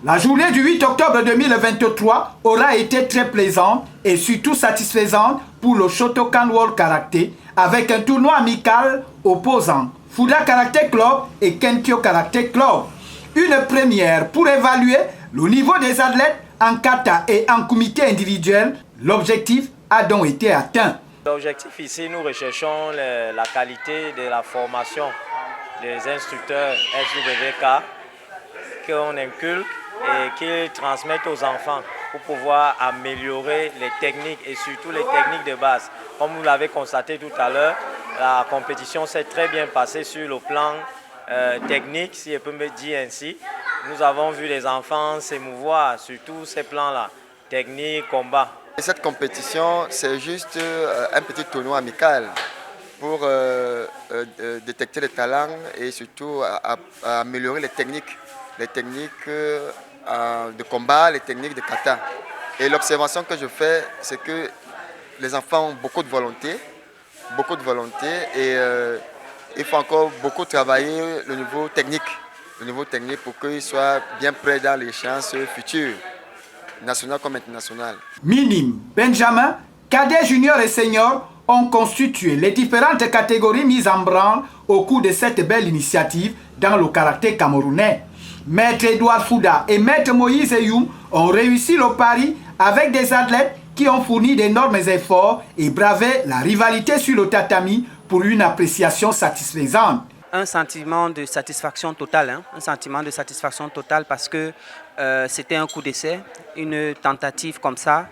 La journée du 8 octobre 2023 aura été très plaisante et surtout satisfaisante pour le Shotokan World Karaté avec un tournoi amical opposant Fuda Karate Club et Kenkyo Karate Club. Une première pour évaluer le niveau des athlètes en kata et en comité individuel. L'objectif a donc été atteint. L'objectif ici, nous recherchons la qualité de la formation des instructeurs SWK qu'on inculque et qu'ils transmettent aux enfants pour pouvoir améliorer les techniques et surtout les techniques de base. Comme vous l'avez constaté tout à l'heure, la compétition s'est très bien passée sur le plan technique, si je peux me dire ainsi. Nous avons vu les enfants s'émouvoir sur tous ces plans-là, technique, combat. Cette compétition, c'est juste un petit tournoi amical pour détecter les talents et surtout à améliorer les techniques de combat, les techniques de kata. Et l'observation que je fais, c'est que les enfants ont beaucoup de volonté et il faut encore beaucoup travailler le niveau technique pour qu'ils soient bien prêts dans les chances futures, nationales comme internationales. Minime, Benjamin, cadet, junior et senior ont constitué les différentes catégories mises en branle au cours de cette belle initiative dans le karaté camerounais. Maître Edouard Fuda et Maître Moïse Eyoum ont réussi le pari avec des athlètes qui ont fourni d'énormes efforts et bravé la rivalité sur le tatami pour une appréciation satisfaisante. Un sentiment de satisfaction totale, parce que c'était un coup d'essai, une tentative comme ça.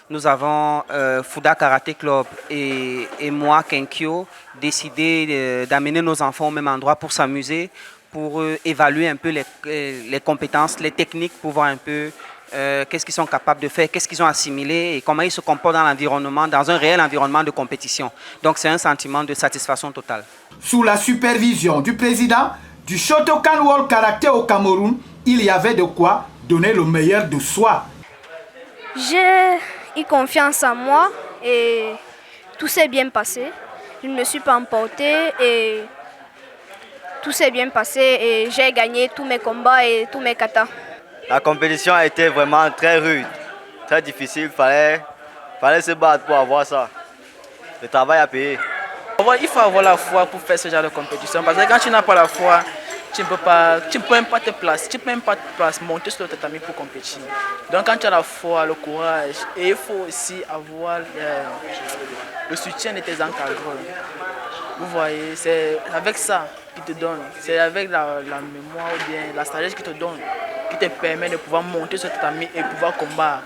Nous avons Fuda Karate Club et moi, Kenkyo, décidé d'amener nos enfants au même endroit pour s'amuser, pour évaluer un peu les compétences, les techniques, pour voir un peu qu'est-ce qu'ils sont capables de faire, qu'est-ce qu'ils ont assimilé et comment ils se comportent dans l'environnement, dans un réel environnement de compétition. Donc c'est un sentiment de satisfaction totale. Sous la supervision du président du Shotokan World Karaté au Cameroun, il y avait de quoi donner le meilleur de soi. J'ai eu confiance en moi et tout s'est bien passé. Je ne me suis pas emportée et tout s'est bien passé et j'ai gagné tous mes combats et tous mes katas. La compétition a été vraiment très rude, très difficile. Il fallait se battre pour avoir ça. Le travail a payé. Il faut avoir la foi pour faire ce genre de compétition. Parce que quand tu n'as pas la foi, tu ne peux même pas te placer. Tu ne peux même pas te monter sur le tatami pour compétir. Donc quand tu as la foi, le courage, et il faut aussi avoir le soutien de tes encadreurs. Vous voyez, c'est avec ça qu'ils te donnent. C'est avec la mémoire ou bien la sagesse qu'ils te donnent qui te permet de pouvoir monter sur le tatami et pouvoir combattre.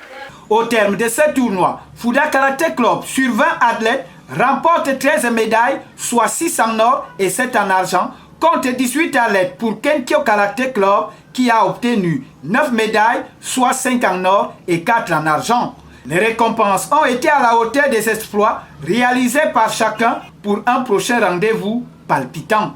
Au terme de ce tournoi, Fuda Karate Club, sur 20 athlètes, remporte 13 médailles, soit 6 en or et 7 en argent, contre 18 athlètes pour Kenkyo Karate Club qui a obtenu 9 médailles, soit 5 en or et 4 en argent. Les récompenses ont été à la hauteur des exploits réalisés par chacun pour un prochain rendez-vous palpitant.